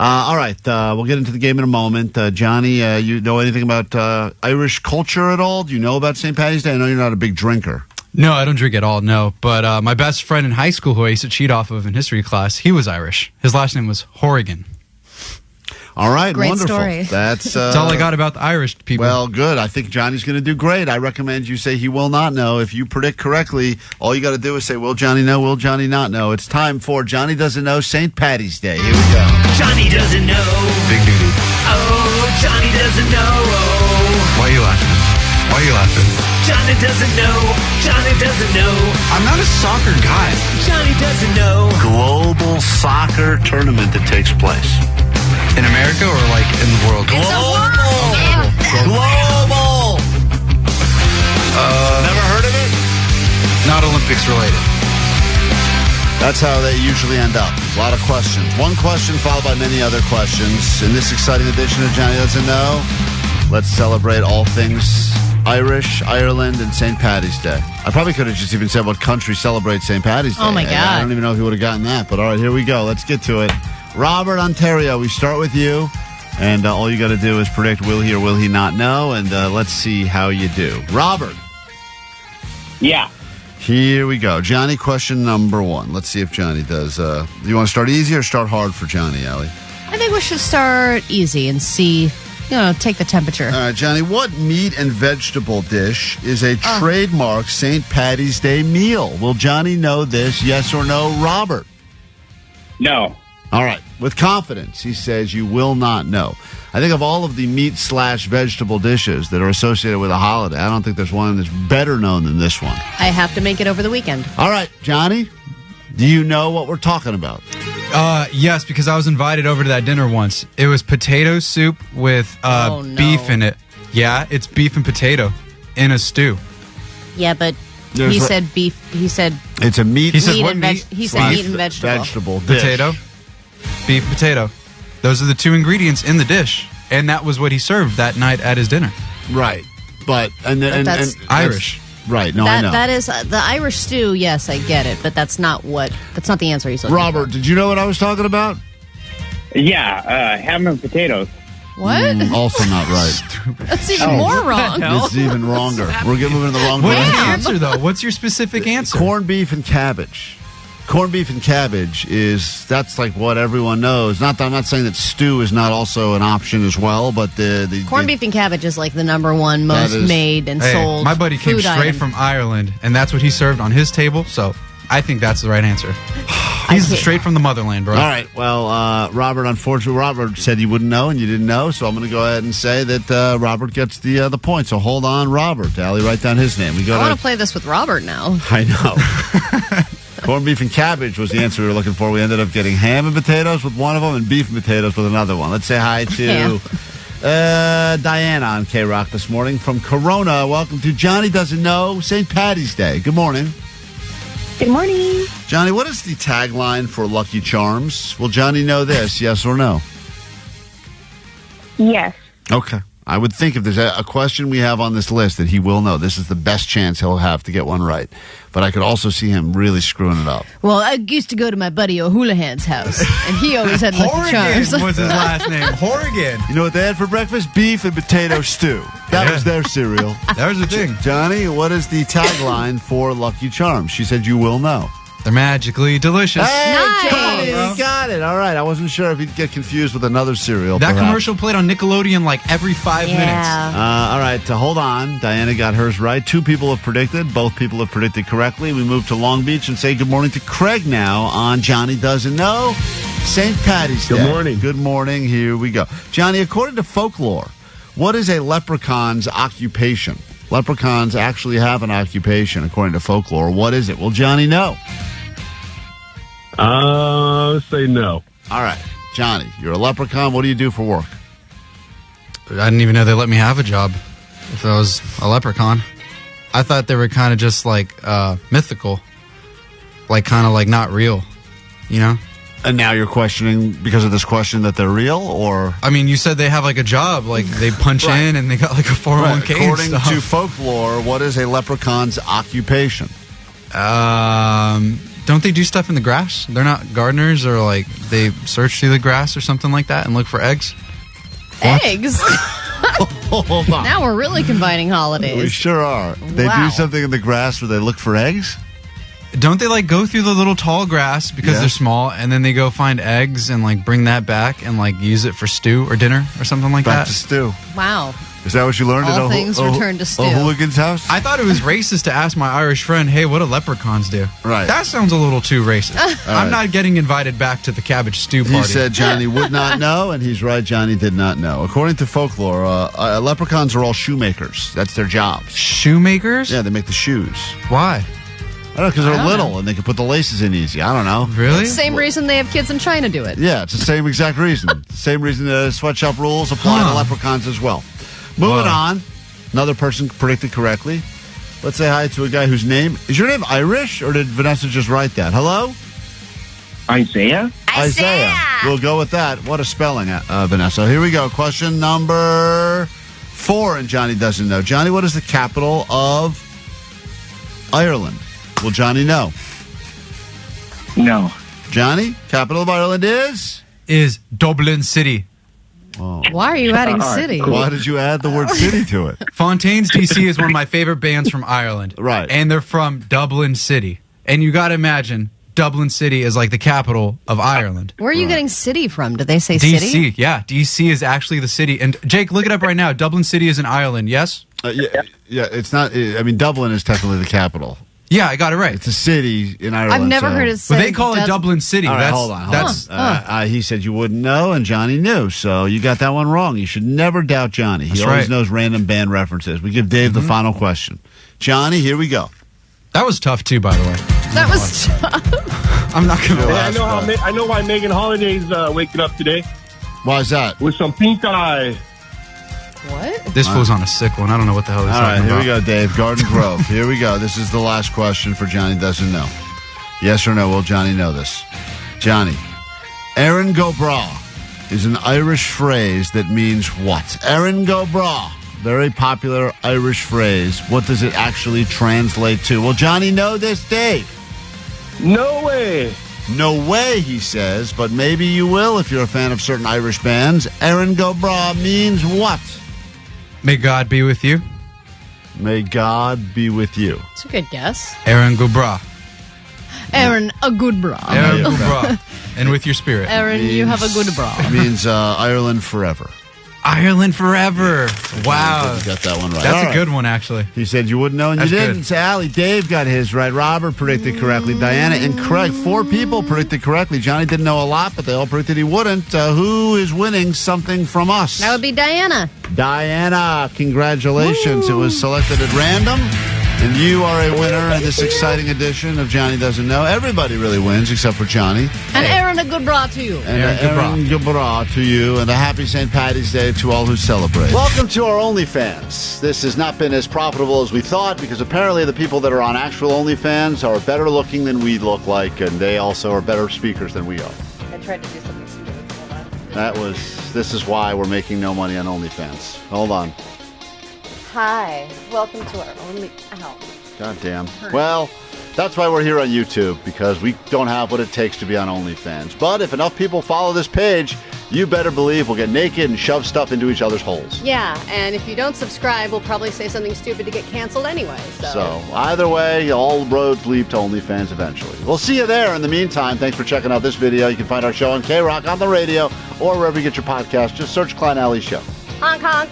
All right, we'll get into the game in a moment. Johnny, you know anything about Irish culture at all? Do you know about St. Paddy's Day? I know you're not a big drinker. No, I don't drink at all, no. But my best friend in high school who I used to cheat off of in history class, he was Irish. His last name was Horrigan. All right, great wonderful. Story. That's all I got about the Irish people. Well, good. I think Johnny's going to do great. I recommend you say he will not know. If you predict correctly, all you got to do is say, will Johnny know, will Johnny not know? It's time for Johnny Doesn't Know St. Paddy's Day. Here we go. Johnny doesn't know. Big duty. Oh, Johnny doesn't know. Why are you laughing? Why are you laughing? Johnny doesn't know. Johnny doesn't know. I'm not a soccer guy. Johnny doesn't know. Global soccer tournament that takes place. In America or like in the world? Global! Never heard of it? Not Olympics related. That's how they usually end up. A lot of questions. One question followed by many other questions. In this exciting edition of Johnny Doesn't Know, let's celebrate all things Irish, Ireland, and St. Paddy's Day. I probably could have just even said what country celebrates St. Paddy's Day. Oh, my God. I don't even know if he would have gotten that. But all right, here we go. Let's get to it. Robert, Ontario, we start with you. And all you got to do is predict will he or will he not know. And let's see how you do. Robert. Yeah. Here we go. Johnny, question number one. Let's see if Johnny does. You want to start easy or start hard for Johnny, Allie? I think we should start easy and see, take the temperature. All right, Johnny, what meat and vegetable dish is a trademark St. Paddy's Day meal? Will Johnny know this, yes or no, Robert? No. All right. With confidence, he says you will not know. I think of all of the meat/vegetable dishes that are associated with a holiday, I don't think there's one that's better known than this one. I have to make it over the weekend. All right, Johnny, do you know what we're talking about? Yes, because I was invited over to that dinner once. It was potato soup with beef in it. Yeah, it's beef and potato in a stew. Yeah, but he said beef. He said it's a meat. He says what meat? He said meat and vegetable dish. Potato, beef, potato. Those are the two ingredients in the dish, and that was what he served that night at his dinner. Right, but and Irish. Right, no, I know. That is the Irish stew, yes, I get it, but that's not the answer he's looking Robert, for. did you know what I was talking about? Yeah, ham and potatoes. What? Also not right. That's even more wrong. It's even wronger. We're moving in the wrong What is direction. the answer, though? What's your specific answer? Corned beef and cabbage. Corned beef and cabbage that's like what everyone knows. I'm not saying that stew is not also an option as well, but the corned beef and cabbage is like the number one most made and sold. My buddy came straight from Ireland, and that's what he served on his table, so I think that's the right answer. He's straight from the motherland, bro. All right. Well, Robert, unfortunately, Robert said you wouldn't know, and you didn't know, so I'm going to go ahead and say that Robert gets the point. So hold on, Robert. Allie, write down his name. I want to play this with Robert now. I know. Corned beef and cabbage was the answer we were looking for. We ended up getting ham and potatoes with one of them and beef and potatoes with another one. Let's say hi to Diana on KROQ this morning from Corona. Welcome to Johnny Doesn't Know St. Paddy's Day. Good morning. Good morning. Johnny, what is the tagline for Lucky Charms? Will Johnny know this, yes or no? Yes. Okay. I would think if there's a question we have on this list that he will know, this is the best chance he'll have to get one right. But I could also see him really screwing it up. Well, I used to go to my buddy O'Houlihan's house, and he always had Lucky Charms. Horrigan was his last name. Horrigan. You know what they had for breakfast? Beef and potato stew. That was their cereal. That was the thing. Johnny, what is the tagline for Lucky Charms? She said you will know. They're magically delicious. Hey, Nice. Johnny, you got it. All right. I wasn't sure if he'd get confused with another cereal. That perhaps. commercial played on Nickelodeon like every 5 minutes. All right. Hold on. Diana got hers right. 2 people have predicted. Both people have predicted correctly. We move to Long Beach and say good morning to Craig now on Johnny Doesn't Know St. Paddy's Day. Good morning. Good morning. Here we go. Johnny, according to folklore, what is a leprechaun's occupation? Leprechauns actually have an occupation, according to folklore. What is it? Will Johnny know? Say no. All right. Johnny, you're a leprechaun. What do you do for work? I didn't even know they let me have a job if I was a leprechaun. I thought they were kind of just like mythical, like kind of like not real, you know? And now you're questioning because of this question that they're real, or? I mean, you said they have like a job, like they punch Right. in and they got like a 401k and According stuff. to folklore, what is a leprechaun's occupation? Don't they do stuff in the grass? They're not gardeners, or like they search through the grass or something like that and look for eggs? Eggs? Hold on. Now we're really combining We holidays. sure are. They Wow. do something in the grass where they look for eggs? Don't they like go through the little tall grass because Yeah. they're small, and then they go find eggs and like bring that back and like use it for stew or dinner or something like Back that? to stew. Wow. Is that what you learned All at things return to stew. O'Hooligan's house? I thought it was racist to ask my Irish friend, hey, what do leprechauns do? Right. That sounds a little too racist. I'm right. not getting invited back to the cabbage stew party. He said Johnny would not know, and he's right. Johnny did not know. According to folklore, leprechauns are all shoemakers. That's their jobs. Shoemakers? Yeah, they make the shoes. Why? I don't know, because they're little and they can put the laces in easy. I don't know. Really? Same reason they have kids in China do it. Yeah, it's the same exact reason. Same reason the sweatshop rules apply to leprechauns as well. Moving on. Another person predicted correctly. Let's say hi to a guy whose name... Is your name Irish, or did Vanessa just write that? Hello? Isaiah? Isaiah. We'll go with that. What a spelling, Vanessa. Here we go. Question number 4, and Johnny doesn't know. Johnny, what is the capital of Ireland? Will Johnny know? No. Johnny, capital of Ireland is? Is Dublin City. Why are you adding city? Why did you add the word city to it? Fontaines DC is one of my favorite bands from Ireland. Right. And they're from Dublin City. And you got to imagine Dublin City is like the capital of Ireland. Where are you getting city from? Did they say DC, city? yeah. DC is actually the city. And Jake, look it up right now. Dublin City is in Ireland, yes? Yeah, it's not... I mean, Dublin is technically the capital. Yeah, I got it right. It's a city in Ireland. I've never so- heard it But said. they call it Dublin City. All right, That's, hold on. That's, He said you wouldn't know, and Johnny knew. So you got that one wrong. You should never doubt Johnny. He That's always right. knows random band references. We give Dave the final question. Johnny, here we go. that was tough, too, by the way. That was. I'm not going to Sure. lie. I know why Megan Holiday's waking up today Why is that? with some pink eye. What? This fool's on a sick one. I don't know what the hell he's All right, talking here about. we go, Dave. Garden Grove. Here we go. This is the last question for Johnny Doesn't Know. Yes or no, will Johnny know this? Johnny, Erin go bra is an Irish phrase that means what? Erin go bra. Very popular Irish phrase. What does it actually translate to? Will Johnny know this, Dave? No way. No way, he says, but maybe you will if you're a fan of certain Irish bands. Erin go bra means what? May God be with you. May God be with you. It's a good guess. Aaron Gubra. Aaron, a good bra. Aaron yeah. Gubra. And with your spirit. Aaron, you have a good bra. It means Ireland forever. Ireland forever. Wow. You got that one right. That's All a right. good one, actually. He said you wouldn't know, and you That's didn't. good. Sally, Dave got his right. Robert predicted correctly. Diana incorrect. 4 people predicted correctly. Johnny didn't know a lot, but they all predicted he wouldn't. Who is winning something from us? That would be Diana. Diana, congratulations. It was selected at random, and you are a winner in this exciting edition of Johnny Doesn't Know. Everybody really wins except for Johnny. And Aaron, a good bra to you. And Aaron Aaron Gubra to you, and a happy St. Patty's Day to all who celebrate. Welcome to our OnlyFans. This has not been as profitable as we thought because apparently the people that are on actual OnlyFans are better looking than we look like, and they also are better speakers than we are. I tried to do something stupid. Hold on. This is why we're making no money on OnlyFans. Hold on. Hi. Welcome to our only. Ow. God damn. Well, that's why we're here on YouTube, because we don't have what it takes to be on OnlyFans. But if enough people follow this page, you better believe we'll get naked and shove stuff into each other's holes. Yeah, and if you don't subscribe, we'll probably say something stupid to get canceled anyway. So either way, all roads lead to OnlyFans eventually. We'll see you there. In the meantime, thanks for checking out this video. You can find our show on KROQ on the radio or wherever you get your podcast. Just search Klein Alley Show. Honk honk.